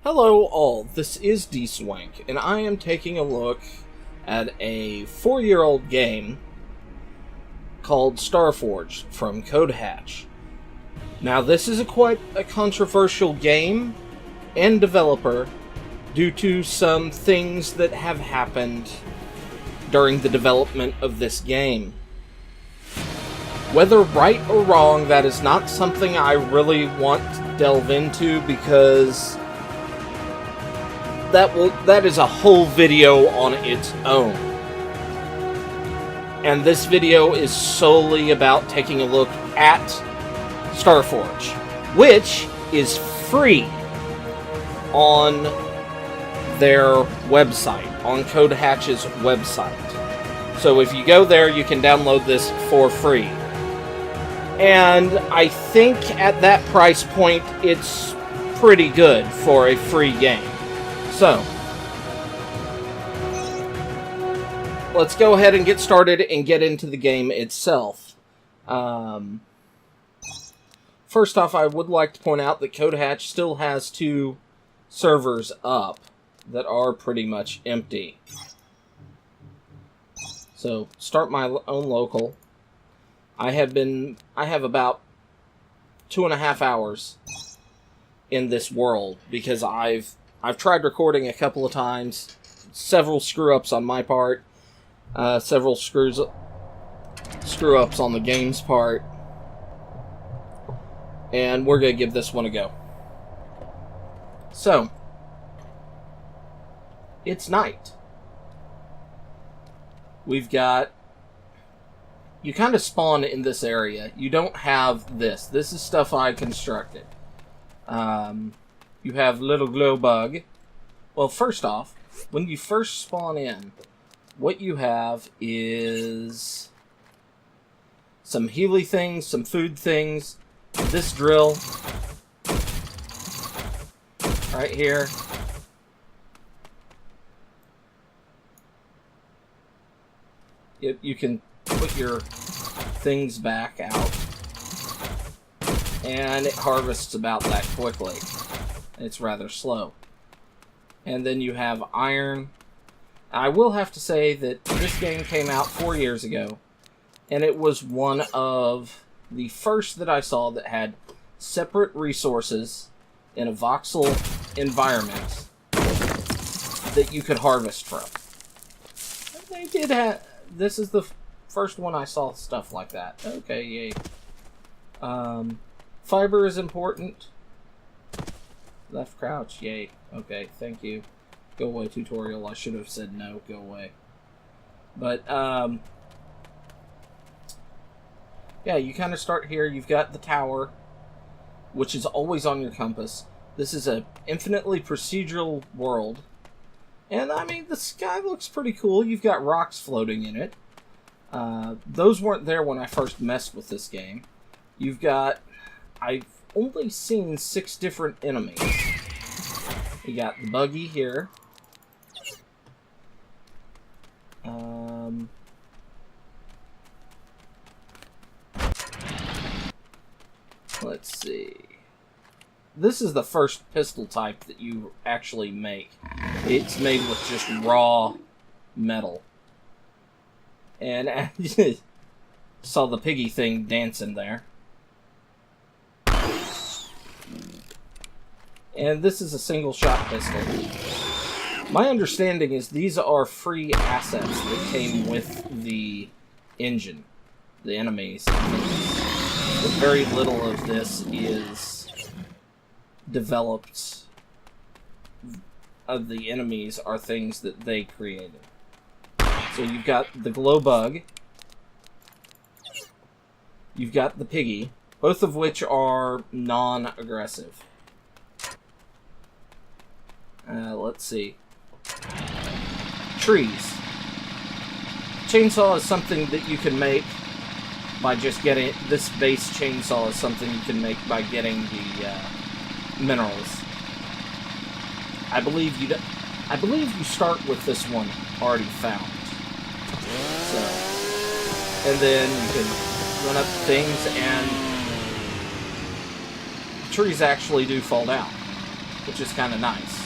Hello all, this is D-Swank, and I am taking a look at a 4-year-old game called Starforged from CodeHatche. Now this is quite a controversial game and developer due to some things that have happened during the development of this game. Whether right or wrong, that is not something I really want to delve into because that is a whole video on its own. And this video is solely about taking a look at Starforged, which is free on their website, on CodeHatche's website. So if you go there, you can download this for free. And I think at that price point, it's pretty good for a free game. So, let's go ahead and get started and get into the game itself. First off, I would like to point out that CodeHatche still has 2 servers up that are pretty much empty. So, start my own local. I have about 2.5 hours in this world because I've tried recording a couple of times, several screw-ups on my part, several screw-ups on the game's part, and we're going to give this one a go. So, it's night. We've got... You kind of spawn in this area. You don't have this. This is stuff I constructed. You have little glow bug. Well, first off, when you first spawn in, what you have is some Healy things, some food things, this drill right here. You can put your things back out, and it harvests about that quickly. It's rather slow. And then you have iron. I will have to say that this game came out 4 years ago, and it was one of the first that I saw that had separate resources in a voxel environment that you could harvest from. They did have... This is the first one I saw stuff like that. Okay, yay. Fiber is important. Left crouch, yay. Okay, thank you. Go away, tutorial. I should have said no, go away. But, yeah, you kind of start here. You've got the tower, which is always on your compass. This is an infinitely procedural world. And, I mean, the sky looks pretty cool. You've got rocks floating in it. Those weren't there when I first messed with this game. You've got... I've only seen 6 different enemies. You got the buggy here. Let's see. This is the first pistol type that you actually make. It's made with just raw metal. And I saw the piggy thing dancing there. And this is a single-shot pistol. My understanding is these are free assets that came with the engine, the enemies. But very little of this is developed. Of the enemies are things that they created. So you've got the glow bug. You've got the piggy, both of which are non-aggressive. Let's see. Trees. Chainsaw is something that you can make by just getting... This base chainsaw is something you can make by getting the minerals. I believe you start with this one already found. So, and then you can run up things, and trees actually do fall down. which is kind of nice.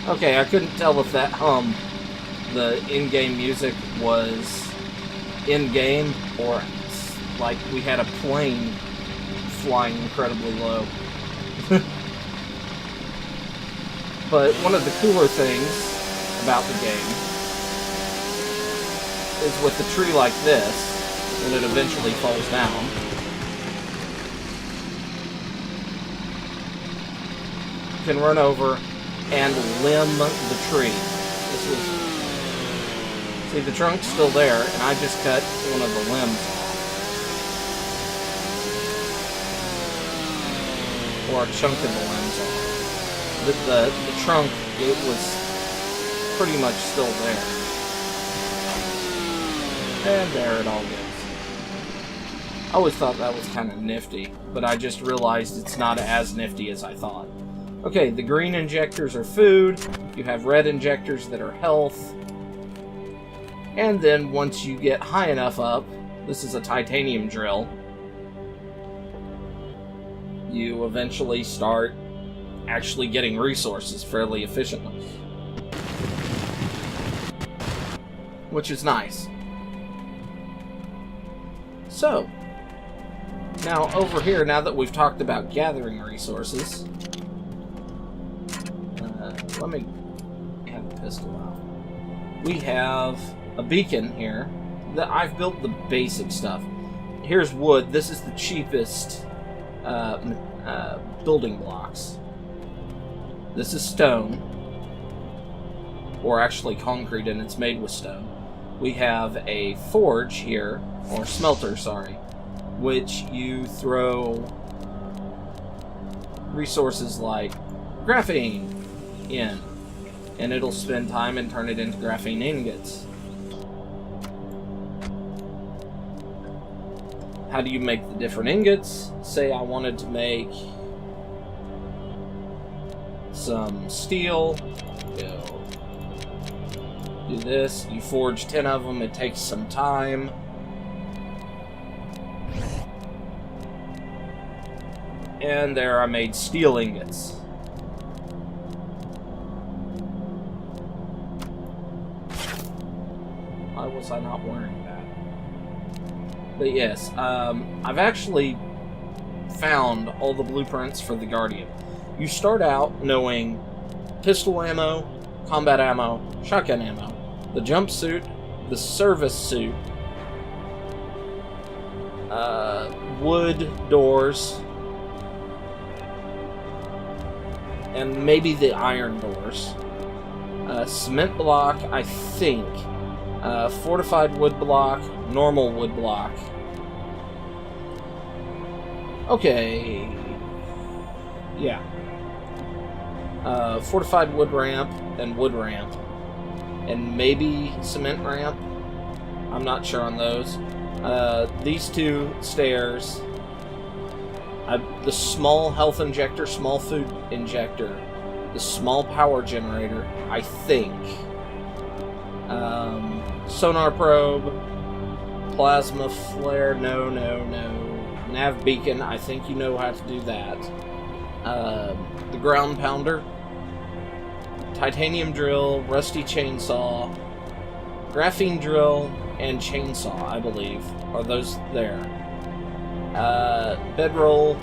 Okay, I couldn't tell if that the in-game music was in-game or like we had a plane flying incredibly low. But one of the cooler things about the game is with a tree like this, when it eventually falls down, you can run over and limb the tree. This was... See, the trunk's still there, and I just cut one of the limbs off. Or a chunk of the limbs off. The trunk, it was pretty much still there. And there it all goes. I always thought that was kind of nifty, but I just realized it's not as nifty as I thought. Okay, the green injectors are food, you have red injectors that are health, and then once you get high enough up, this is a titanium drill, you eventually start actually getting resources fairly efficiently. Which is nice. So, now over here, now that we've talked about gathering resources, let me have a pistol out. We have a beacon here. I've built the basic stuff. Here's wood. This is the cheapest building blocks. This is stone. Or actually concrete, and it's made with stone. We have a forge here, or smelter, sorry, which you throw resources like graphene in, and it'll spend time and turn it into graphene ingots. How do you make the different ingots? Say I wanted to make some steel. Do this. You forge 10 of them. It takes some time. And there I made steel ingots. Why was I not wearing that? But yes, I've actually found all the blueprints for the Guardian. You start out knowing pistol ammo, combat ammo, shotgun ammo, the jumpsuit, the service suit, wood doors, and maybe the iron doors. Cement block, I think. Fortified wood block, normal wood block. Okay. Yeah. Fortified wood ramp and wood ramp. And maybe cement ramp. I'm not sure on those. These two stairs. The small health injector, small food injector. The small power generator, I think. Sonar probe. Plasma flare, no. Nav beacon, I think you know how to do that. The ground pounder. Titanium drill, rusty chainsaw, graphene drill, and chainsaw, I believe, are those there. Bedroll,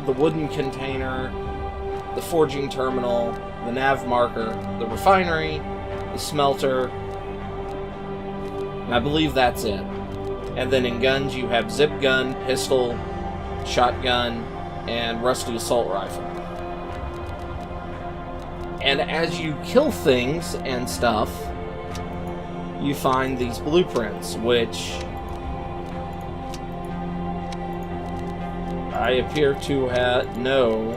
the wooden container, the forging terminal, the nav marker, the refinery, the smelter, and I believe that's it. And then in guns you have zip gun, pistol, shotgun, and rusty assault rifle. And as you kill things and stuff, you find these blueprints, which I appear to know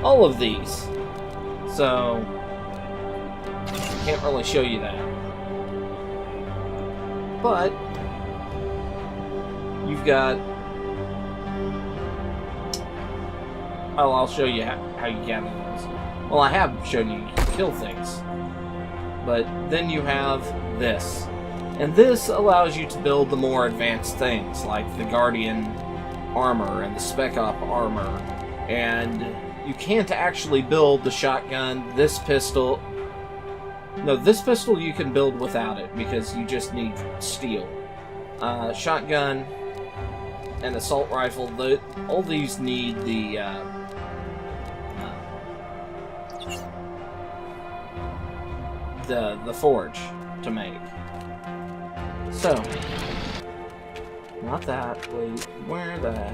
all of these. So, I can't really show you that. But, you've got Oh, I'll show you how you gather those. Well, I have shown you can kill things. But then you have this. And this allows you to build the more advanced things, like the Guardian armor and the Spec Op armor. And you can't actually build the shotgun, this pistol. No, this pistol you can build without it, because you just need steel. Shotgun and assault rifle, all these need the forge to make. So, not that. Wait, where the?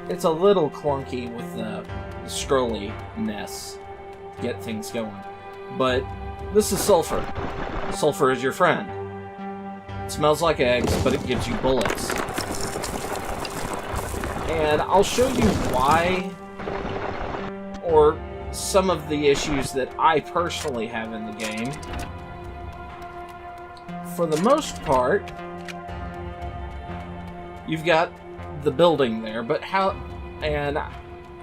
It's a little clunky with the scrolly-ness to get things going, but this is sulfur. Sulfur is your friend. It smells like eggs, but it gives you bullets. And I'll show you why, or some of the issues that I personally have in the game. For the most part, you've got the building there, but and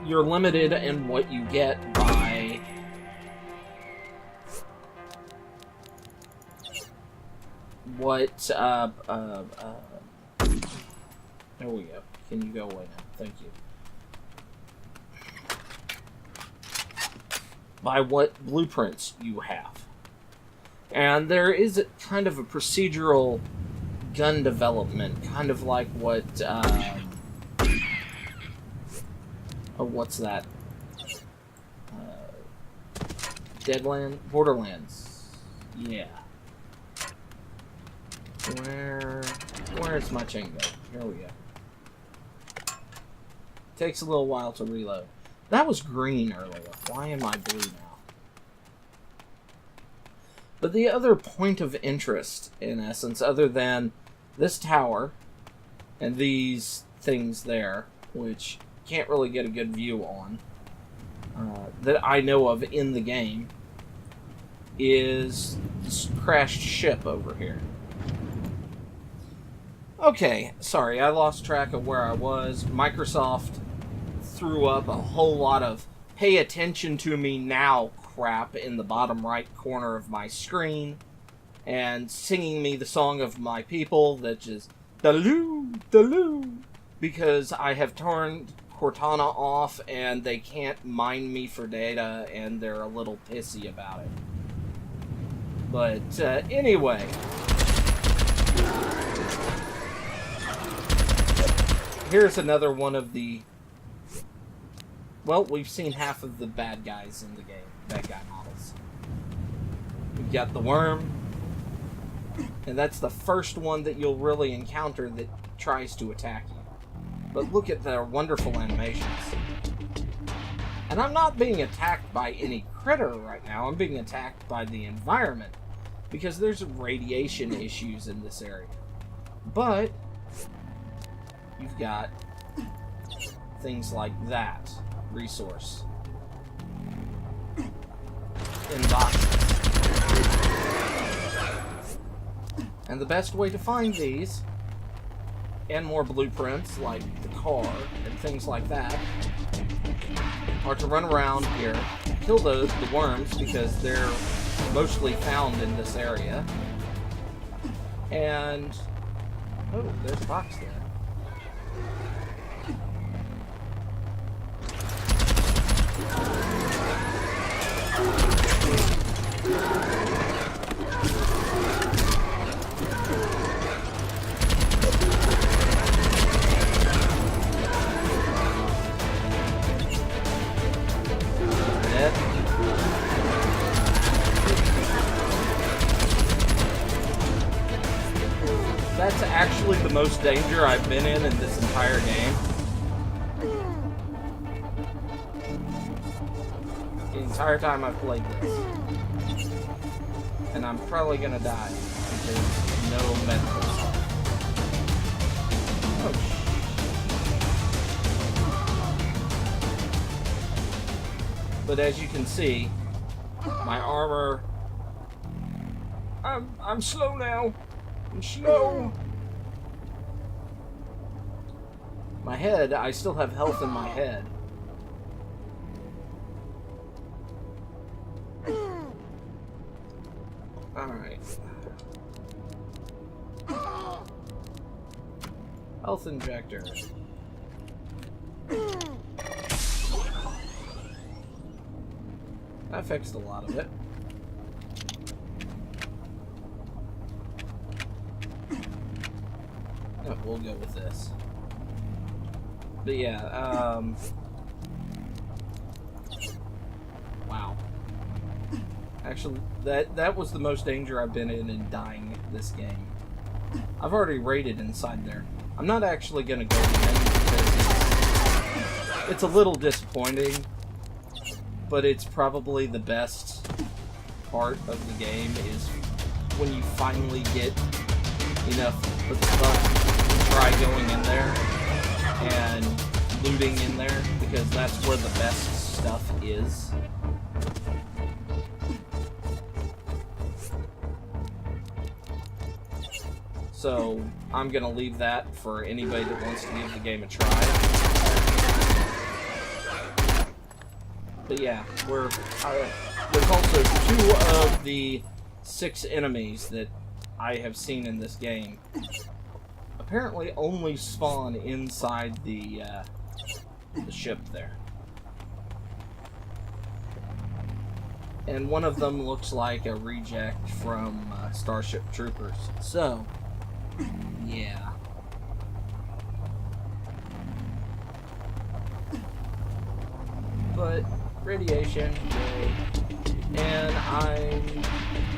you're limited in what you get by what, there we go. Can you go away now? Thank you. By what blueprints you have. And there is kind of a procedural gun development, kind of like what, what's that? Borderlands. Yeah. Where's my chain go? Here we go. Takes a little while to reload. That was green earlier. Why am I blue now? But the other point of interest, in essence, other than this tower and these things there, which can't really get a good view on, that I know of in the game, is this crashed ship over here. Okay, sorry, I lost track of where I was. Microsoft threw up a whole lot of pay attention to me now crap in the bottom right corner of my screen, and singing me the song of my people that is Daloo, Daloo, because I have turned Cortana off and they can't mine me for data and they're a little pissy about it. But anyway, here's another one of the, well, we've seen half of the bad guys in the game, bad guy models. We've got the worm, and that's the first one that you'll really encounter that tries to attack you. But look at their wonderful animations. And I'm not being attacked by any critter right now, I'm being attacked by the environment, because there's radiation issues in this area. But you've got things like that resource in boxes. And the best way to find these, and more blueprints like the car and things like that, are to run around here, kill the worms because they're mostly found in this area, and oh, there's a box there. That's actually the most danger I've been in this entire game. The entire time I've played this. And I'm probably gonna die because no medical stuff. Oh, but as you can see, my armor, I'm slow now. I'm slow. My head, I still have health in my head, Alright. Health injector. That fixed a lot of it. Oh, we'll go with this. But yeah, wow. Actually, that was the most danger I've been in dying this game. I've already raided inside there. I'm not actually going to go in because it's a little disappointing, but it's probably the best part of the game is when you finally get enough of the stuff to try going in there and looting in there, because that's where the best stuff is. So I'm gonna leave that for anybody that wants to give the game a try. But yeah, there's also 2 of the 6 enemies that I have seen in this game apparently only spawn inside the ship there. And one of them looks like a reject from Starship Troopers. So, yeah. But radiation, yay. And I'm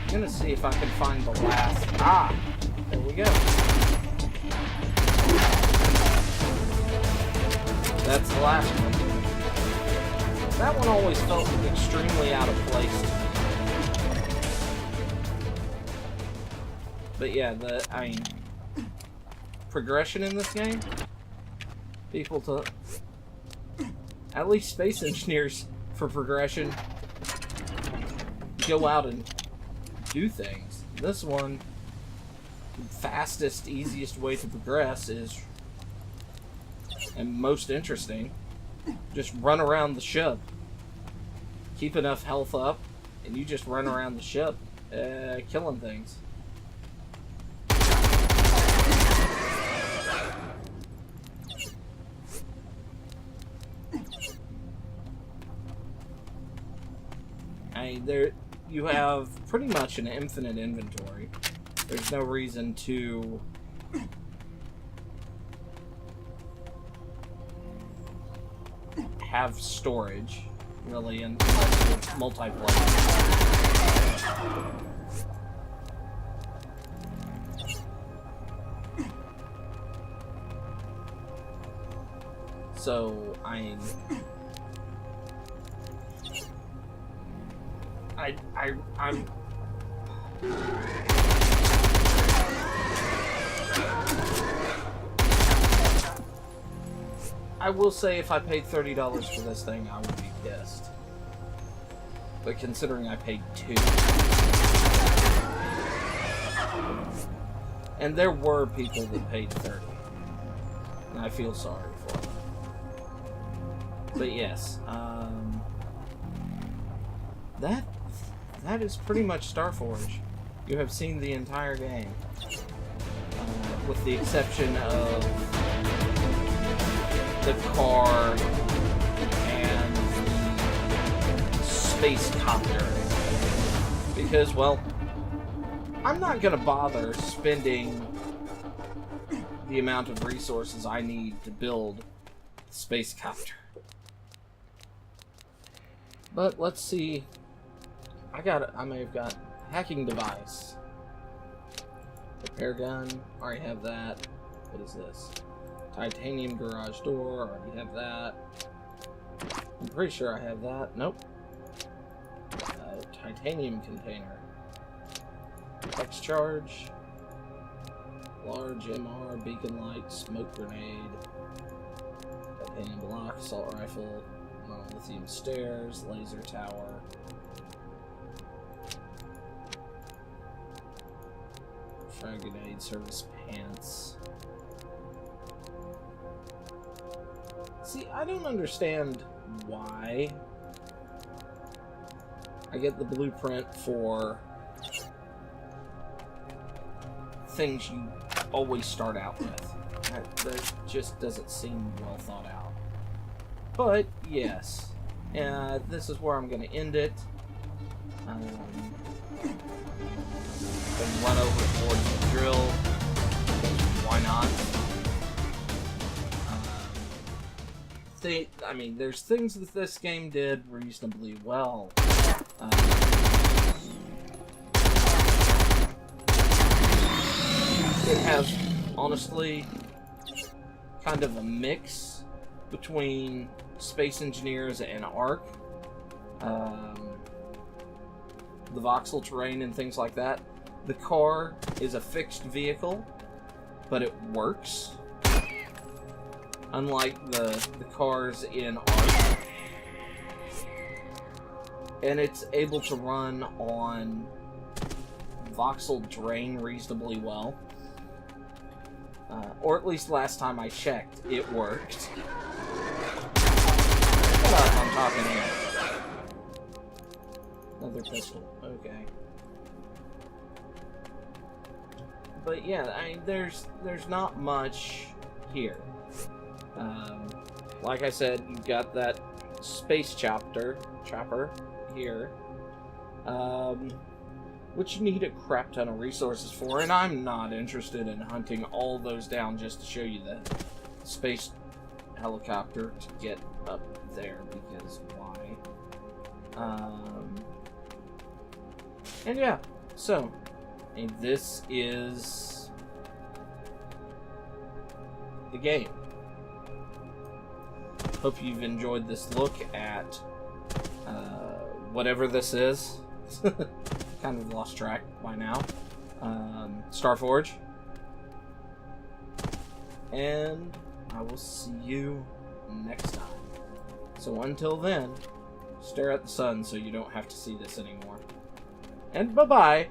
gonna see if I can find the last. Ah, there we go. That's the last one. That one always felt extremely out of place to me. But yeah, progression in this game, at least space engineers for progression, go out and do things. This one, fastest, easiest way to progress is, and most interesting, just run around the ship. Keep enough health up, and you just run around the ship, killing things. You have pretty much an infinite inventory. There's no reason to have storage, really, unless it's multiplayer. So, I will say if I paid $30 for this thing, I would be pissed. But considering I paid $2. And there were people that paid $30. And I feel sorry for them. But yes, that is pretty much Starforged. You have seen the entire game. With the exception of the car and the space copter. Because, well, I'm not gonna bother spending the amount of resources I need to build the space copter. But let's see. I may have got hacking device. Repair gun, already have that. What is this? Titanium garage door, already have that. I'm pretty sure I have that. Nope. Titanium container. Hex charge. Large MR, beacon light, smoke grenade. Titanium block, assault rifle. Lithium stairs, laser tower. Frag grenade, service pants. See, I don't understand why I get the blueprint for things you always start out with. That just doesn't seem well thought out. But, yes. This is where I'm going to end it. Then run over towards the drill. Why not? I mean, there's things that this game did reasonably well. It has, honestly, kind of a mix between Space Engineers and Ark. The voxel terrain and things like that. The car is a fixed vehicle, but it works. Unlike the cars in Ark. And it's able to run on voxel terrain reasonably well. Or at least last time I checked, it worked. Shut up, I'm talking here. Another pistol, okay. But yeah, I mean, there's not much here. Like I said, you've got that space chopper here, which you need a crap ton of resources for, and I'm not interested in hunting all those down just to show you the space helicopter to get up there, because why? And yeah, so, and this is the game. Hope you've enjoyed this look at whatever this is. Kind of lost track by now. Starforged. And I will see you next time. So until then, stare at the sun so you don't have to see this anymore. And bye-bye!